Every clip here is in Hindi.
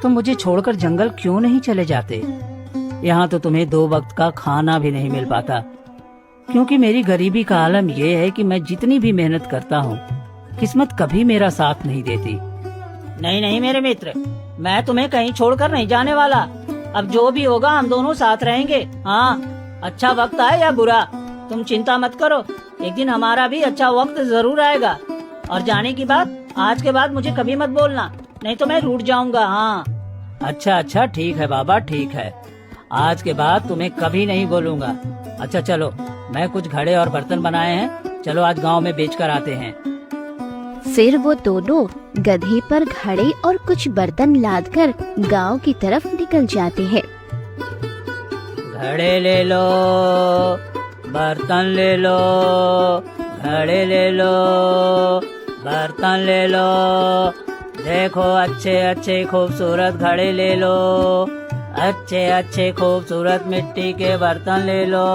तुम मुझे छोड़कर जंगल क्यों नहीं चले जाते? यहाँ तो तुम्हें 2 वक्त का खाना भी नहीं मिल पाता, क्योंकि मेरी गरीबी का आलम यह है कि मैं जितनी भी मेहनत करता हूँ, किस्मत कभी मेरा साथ नहीं देती। नहीं नहीं मेरे मित्र, मैं तुम्हें कहीं छोड़कर नहीं जाने वाला। अब जो भी होगा हम दोनों साथ रहेंगे। हाँ, अच्छा वक्त आए या बुरा, तुम चिंता मत करो, एक दिन हमारा भी अच्छा वक्त जरूर आएगा। और जाने की बात, आज के बाद मुझे कभी मत बोलना, नहीं तो मैं रूठ जाऊंगा। हाँ अच्छा अच्छा, ठीक है बाबा, ठीक है, आज के बाद तुम्हें कभी नहीं बोलूंगा। अच्छा चलो, मैं कुछ घड़े और बर्तन बनाए हैं, चलो आज गांव में बेचकर आते हैं। फिर वो दोनों गधे पर घड़े और कुछ बर्तन लादकर गांव की तरफ निकल जाते हैं। घड़े ले लो, बर्तन ले लो, घड़े ले लो, बर्तन ले लो, देखो अच्छे अच्छे खूबसूरत घड़े ले लो, अच्छे अच्छे खूबसूरत मिट्टी के बर्तन ले लो।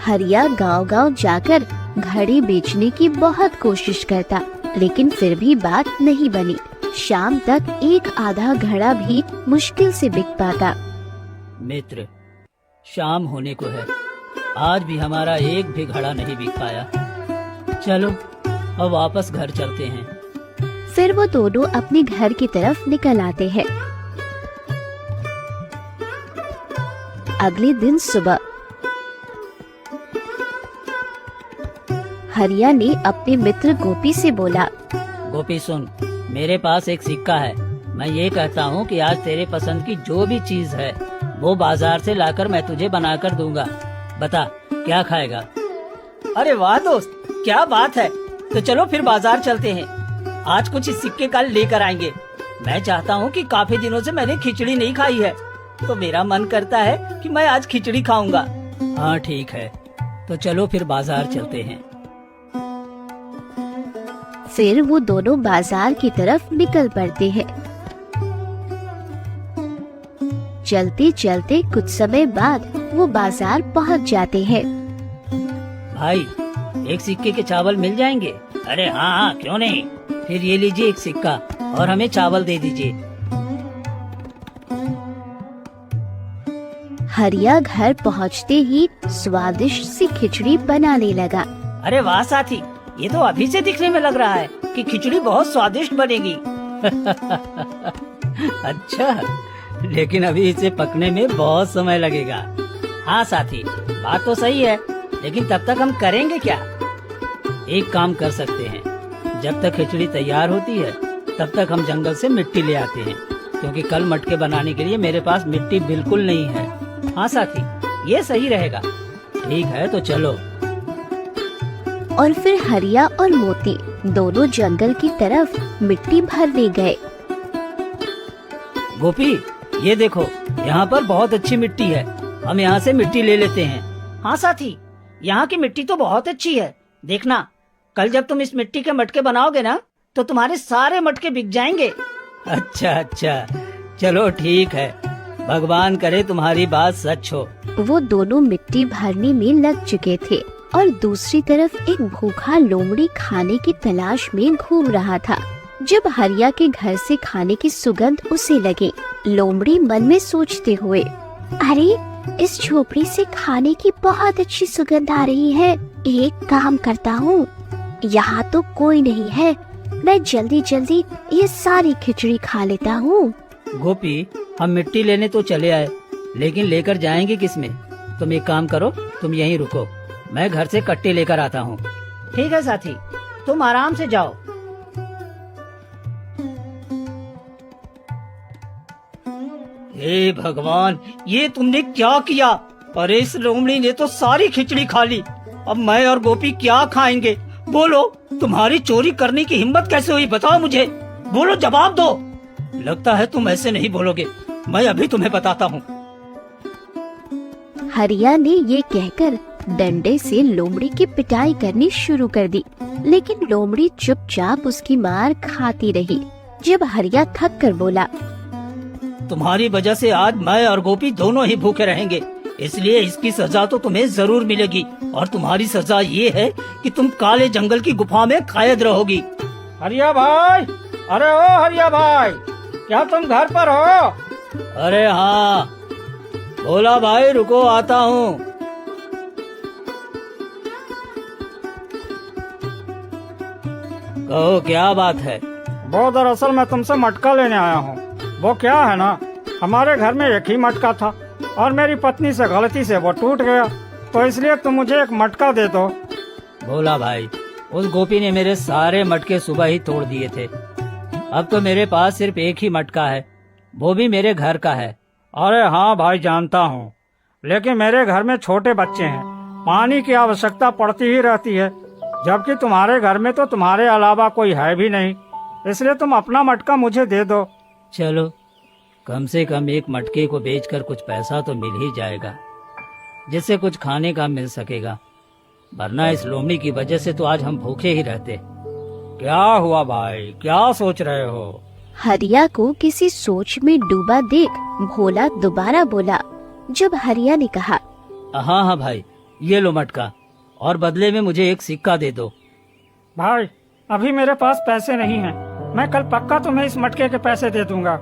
हरिया गांव-गांव जाकर घड़े बेचने की बहुत कोशिश करता, लेकिन फिर भी बात नहीं बनी। शाम तक एक आधा घड़ा भी मुश्किल से बिक पाता। मित्र, शाम होने को है, आज भी हमारा एक भी घड़ा नहीं बिक पाया। चलो अब वापस घर चलते हैं। फिर वो दोनों अपने घर की तरफ निकल आते हैं। अगले दिन सुबह हरिया ने अपने मित्र गोपी से बोला, गोपी सुन, मेरे पास एक सिक्का है। मैं ये कहता हूँ कि आज तेरे पसंद की जो भी चीज है वो बाजार से लाकर मैं तुझे बनाकर दूंगा। बता क्या खाएगा? अरे वाह दोस्त, क्या बात है, तो चलो फिर बाजार चलते हैं। आज कुछ इस सिक्के का लेकर आएंगे। मैं चाहता हूँ कि काफी दिनों से मैंने खिचड़ी नहीं खाई है, तो मेरा मन करता है कि मैं आज खिचड़ी खाऊंगा। हाँ ठीक है, तो चलो फिर बाजार चलते हैं। फिर वो दोनों बाजार की तरफ निकल पड़ते हैं। चलते चलते कुछ समय बाद वो बाजार पहुंच जाते हैं। भाई, एक सिक्के के चावल मिल जाएंगे? अरे हाँ हाँ, क्यों नहीं। फिर ये लीजिए एक सिक्का और हमें चावल दे दीजिए। हरिया घर पहुंचते ही स्वादिष्ट सी खिचड़ी बनाने लगा। अरे वाह साथी, ये तो अभी से दिखने में लग रहा है कि खिचड़ी बहुत स्वादिष्ट बनेगी। अच्छा, लेकिन अभी इसे पकने में बहुत समय लगेगा। हाँ साथी, बात तो सही है, लेकिन तब तक हम करेंगे क्या? एक काम कर सकते हैं, जब तक खिचड़ी तैयार होती है तब तक हम जंगल से मिट्टी ले आते हैं, क्योंकि कल मटके बनाने के लिए मेरे पास मिट्टी बिल्कुल नहीं है। हाँ साथी, ये सही रहेगा। ठीक है, तो चलो। और फिर हरिया और मोती दोनों जंगल की तरफ मिट्टी भरने गए। गोपी, ये देखो, यहाँ पर बहुत अच्छी मिट्टी है, हम यहाँ से मिट्टी ले लेते हैं। हाँ साथी, यहाँ की मिट्टी तो बहुत अच्छी है। देखना, कल जब तुम इस मिट्टी के मटके बनाओगे ना, तो तुम्हारे सारे मटके बिक जाएंगे। अच्छा अच्छा, चलो ठीक है, भगवान करे तुम्हारी बात सच हो। वो दोनों मिट्टी भरने में लग चुके थे और दूसरी तरफ एक भूखा लोमड़ी खाने की तलाश में घूम रहा था। जब हरिया के घर से खाने की सुगंध उसे लगी, लोमड़ी मन में सोचते हुए, अरे इस झोपड़ी से खाने की बहुत अच्छी सुगंध आ रही है। एक काम करता हूँ, यहाँ तो कोई नहीं है, मैं जल्दी जल्दी ये सारी खिचड़ी खा लेता हूँ। गोपी, हम मिट्टी लेने तो चले आए, लेकिन लेकर जाएंगे किसमें? तुम एक काम करो, तुम यहीं रुको, मैं घर से कट्टे लेकर आता हूँ। ठीक है साथी, तुम आराम से जाओ। हे भगवान, ये तुमने क्या किया? अरे इस लोमड़ी ने तो सारी खिचड़ी खा ली। अब मैं और गोपी क्या खाएंगे? बोलो, तुम्हारी चोरी करने की हिम्मत कैसे हुई? बताओ मुझे, बोलो, जवाब दो। लगता है तुम ऐसे नहीं बोलोगे, मैं अभी तुम्हें बताता हूँ। हरिया ने ये कहकर डंडे से लोमड़ी की पिटाई करनी शुरू कर दी, लेकिन लोमड़ी चुपचाप उसकी मार खाती रही। जब हरिया थक कर बोला, तुम्हारी वजह से आज मैं और गोपी दोनों ही भूखे रहेंगे, इसलिए इसकी सजा तो तुम्हें जरूर मिलेगी। और तुम्हारी सजा ये है कि तुम काले जंगल की गुफा में कैद रहोगी। हरिया भाई, अरे ओ हरिया भाई, क्या तुम घर पर हो? अरे हाँ, भोला भाई रुको, आता हूँ। कहो क्या बात है? वो दरअसल मैं तुमसे मटका लेने आया हूँ। वो क्या है ना, हमारे घर में एक ही मटका था और मेरी पत्नी से गलती से वो टूट गया, तो इसलिए तुम मुझे एक मटका दे दो। भोला भाई, उस गोपी ने मेरे सारे मटके सुबह ही तोड़ दिए थे। अब तो मेरे पास सिर्फ एक ही मटका है, वो भी मेरे घर का है। अरे हाँ भाई, जानता हूँ, लेकिन मेरे घर में छोटे बच्चे हैं, पानी की आवश्यकता पड़ती ही रहती है, जबकि तुम्हारे घर में तो तुम्हारे अलावा कोई है भी नहीं, इसलिए तुम अपना मटका मुझे दे दो। चलो, कम से कम एक मटके को बेचकर कुछ पैसा तो मिल ही जाएगा, जिससे कुछ खाने का मिल सकेगा, वरना इस लोमड़ी की वजह से तो आज हम भूखे ही रहते। क्या हुआ भाई, क्या सोच रहे हो? हरिया को किसी सोच में डूबा देख भोला दोबारा बोला। जब हरिया ने कहा, हाँ हाँ भाई, ये लो मटका, और बदले में मुझे एक सिक्का दे दो। भाई अभी मेरे पास पैसे नहीं हैं, मैं कल पक्का तुम्हें इस मटके के पैसे दे दूंगा।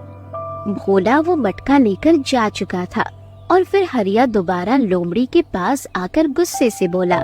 भोला वो मटका लेकर जा चुका था और फिर हरिया दोबारा लोमड़ी के पास आकर गुस्से से बोला,